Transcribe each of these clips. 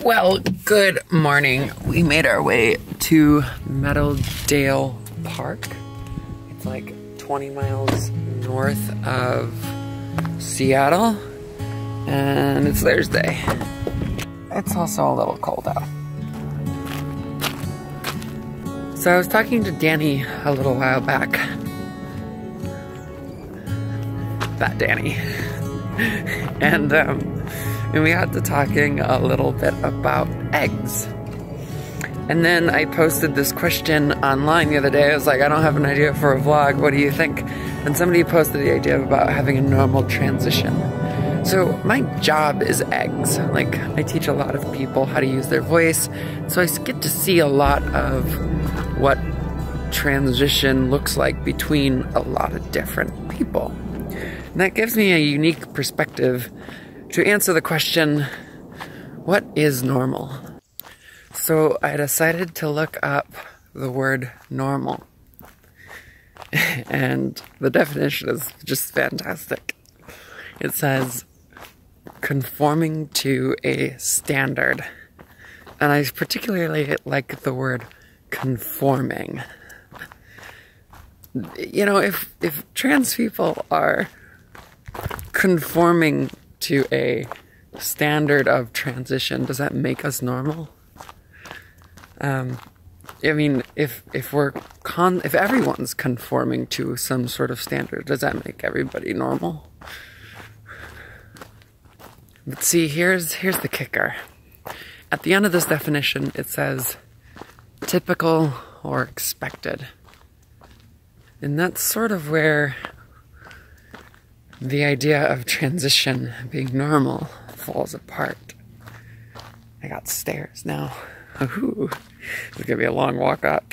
Well, good morning. We made our way to Meadowdale Park. It's like 20 miles north of Seattle, and it's Thursday. It's also a little cold out. So I was talking to Danny a little while back. That Danny. And we got to talking a little bit about eggs. And then I posted this question online the other day. I was like, I don't have an idea for a vlog. What do you think? And somebody posted the idea about having a normal transition. So my job is eggs. Like, I teach a lot of people how to use their voice. So I get to see a lot of what transition looks like between a lot of different people. And that gives me a unique perspective to answer the question, what is normal? So I decided to look up the word normal. And the definition is just fantastic. It says, conforming to a standard. And I particularly like the word conforming. You know, if trans people are conforming to a standard of transition, does that make us normal? I mean, if everyone's conforming to some sort of standard, does that make everybody normal? But see, here's the kicker. At the end of this definition, it says typical or expected. And that's sort of where the idea of transition being normal falls apart. I got stairs now. Ooh, it's gonna be a long walk up.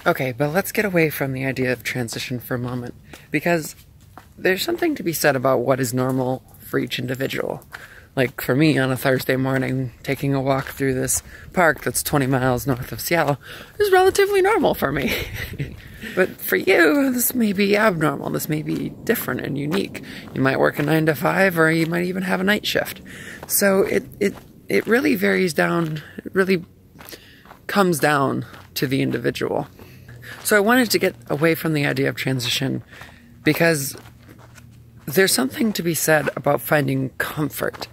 Okay, but let's get away from the idea of transition for a moment, because there's something to be said about what is normal for each individual. Like for me, on a Thursday morning, taking a walk through this park that's 20 miles north of Seattle is relatively normal for me. But for you, this may be abnormal. This may be different and unique. You might work a 9 to 5, or you might even have a night shift. So it really varies down, it really comes down to the individual. So I wanted to get away from the idea of transition because there's something to be said about finding comfort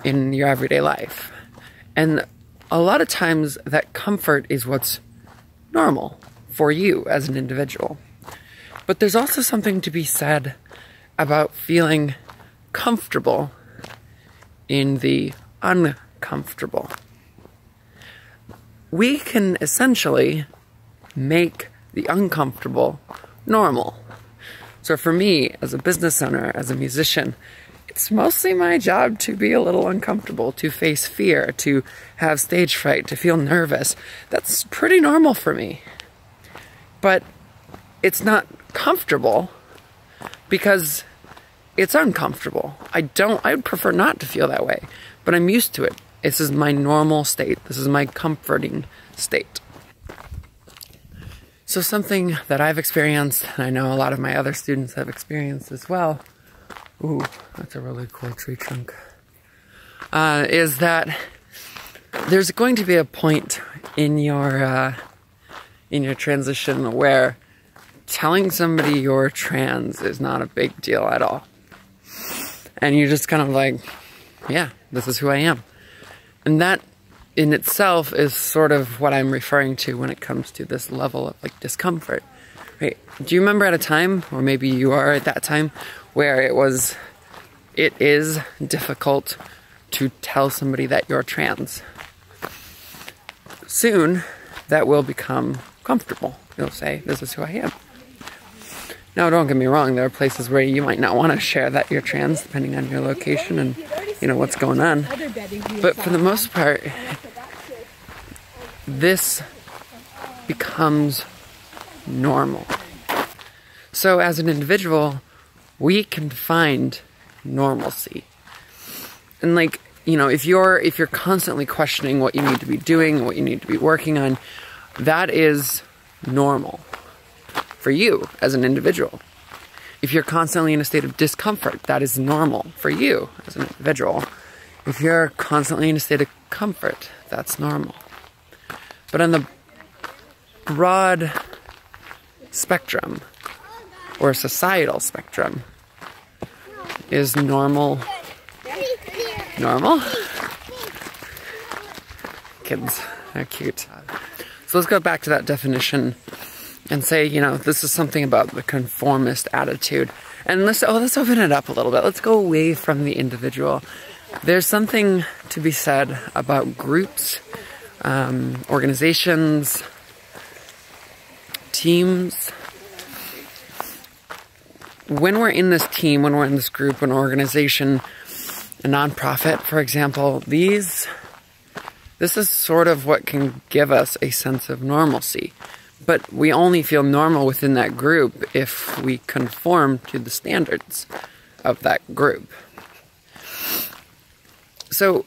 in your everyday life. And a lot of times that comfort is what's normal for you as an individual. But there's also something to be said about feeling comfortable in the uncomfortable. We can essentially make the uncomfortable normal. So for me, as a business owner, as a musician, it's mostly my job to be a little uncomfortable, to face fear, to have stage fright, to feel nervous. That's pretty normal for me. But it's not comfortable because it's uncomfortable. I would prefer not to feel that way, but I'm used to it. This is my normal state. This is my comforting state. So something that I've experienced, and I know a lot of my other students have experienced as well, ooh, that's a really cool tree trunk, is that there's going to be a point in your transition where telling somebody you're trans is not a big deal at all. And you're just kind of like, yeah, this is who I am. And that in itself is sort of what I'm referring to when it comes to this level of like discomfort, right? Do you remember at a time, or maybe you are at that time, where it is difficult to tell somebody that you're trans? Soon, that will become comfortable. You'll say, this is who I am. Now, don't get me wrong, there are places where you might not want to share that you're trans, depending on your location and, you know, what's going on. But for the most part, this becomes normal. So as an individual, we can find normalcy. And like, you know, if you're constantly questioning what you need to be doing, what you need to be working on, that is normal for you as an individual. If you're constantly in a state of discomfort, that is normal for you as an individual. If you're constantly in a state of comfort, that's normal. But on the broad spectrum, or societal spectrum, is normal? Kids are cute. So let's go back to that definition and say, you know, this is something about the conformist attitude. And let's open it up a little bit. Let's go away from the individual. There's something to be said about groups, organizations, teams. When we're in this team, when we're in this group, an organization, a nonprofit, for example, this is sort of what can give us a sense of normalcy. But we only feel normal within that group if we conform to the standards of that group. So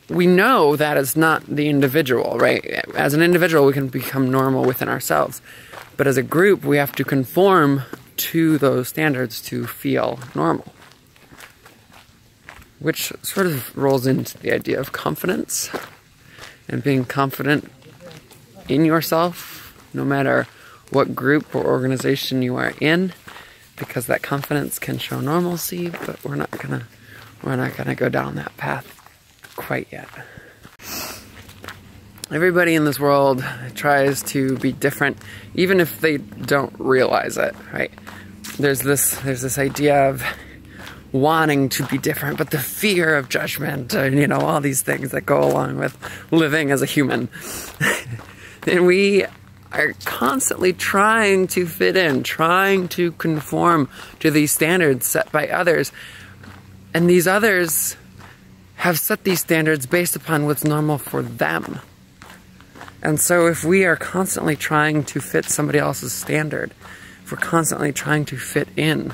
we know that is not the individual, right? As an individual, we can become normal within ourselves. But as a group, we have to conform to those standards to feel normal. Which sort of rolls into the idea of confidence and being confident in yourself, no matter what group or organization you are in, because that confidence can show normalcy, but we're not gonna go down that path quite yet. Everybody in this world tries to be different, even if they don't realize it, right? There's this idea of wanting to be different, but the fear of judgment, and, you know, all these things that go along with living as a human. And we are constantly trying to fit in, trying to conform to these standards set by others. And these others have set these standards based upon what's normal for them. And so if we are constantly trying to fit somebody else's standard, if we're constantly trying to fit in,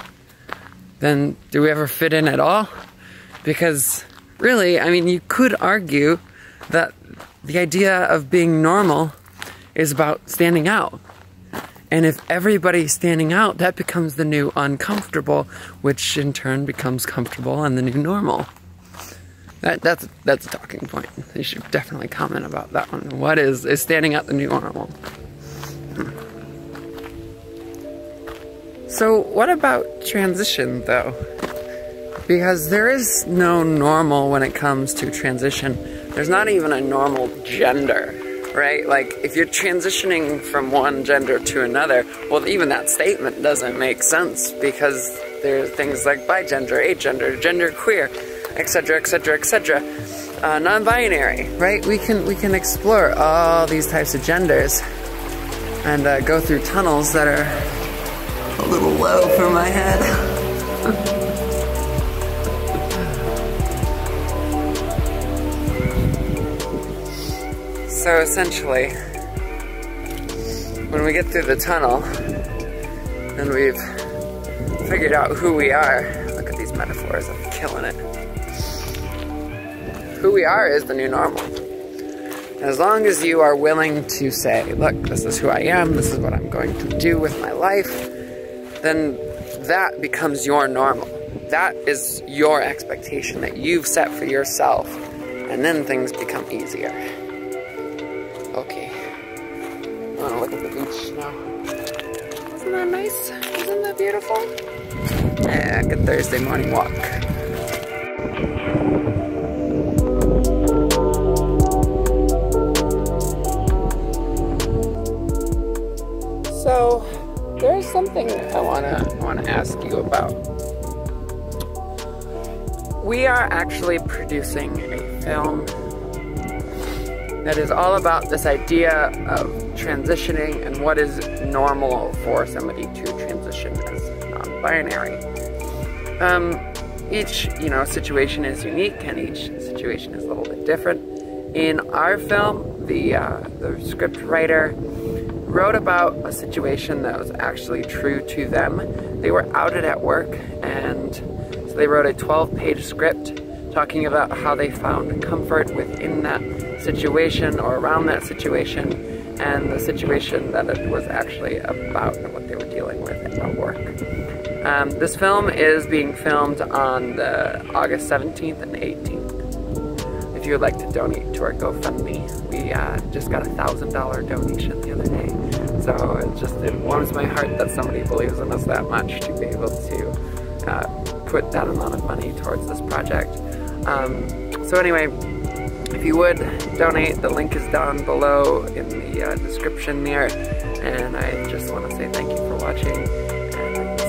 then do we ever fit in at all? Because really, I mean, you could argue that the idea of being normal is about standing out. And if everybody's standing out, that becomes the new uncomfortable, which in turn becomes comfortable and the new normal. That's a talking point. You should definitely comment about that one. What is standing out the new normal? So what about transition, though? Because there is no normal when it comes to transition. There's not even a normal gender, right? Like, if you're transitioning from one gender to another, well, even that statement doesn't make sense, because there are things like bigender, agender, genderqueer, etc., etc., etc. Non-binary, right? We can explore all these types of genders and go through tunnels that are a little low for my head. So essentially, when we get through the tunnel and we've figured out who we are, look at these metaphors, I'm killing it. Who we are is the new normal. As long as you are willing to say, look, this is who I am, this is what I'm going to do with my life, then that becomes your normal. That is your expectation that you've set for yourself, and then things become easier. Okay. I want to look at the beach now. Isn't that nice? Isn't that beautiful? Yeah, good Thursday morning walk. So, there's something I wanna ask you about. We are actually producing a film that is all about this idea of transitioning and what is normal for somebody to transition as non-binary. Each, situation is unique, and each situation is a little bit different. In our film, the script writer wrote about a situation that was actually true to them. They were outed at work, and so they wrote a 12-page script talking about how they found comfort within that situation or around that situation, and the situation that it was actually about and what they were dealing with at work. This film is being filmed on the August 17th and 18th. If you would like to donate to our GoFundMe, we just got a $1,000 donation the other day. So it warms my heart that somebody believes in us that much to be able to put that amount of money towards this project. So anyway, if you would donate, the link is down below in the description there. And I just want to say thank you for watching. And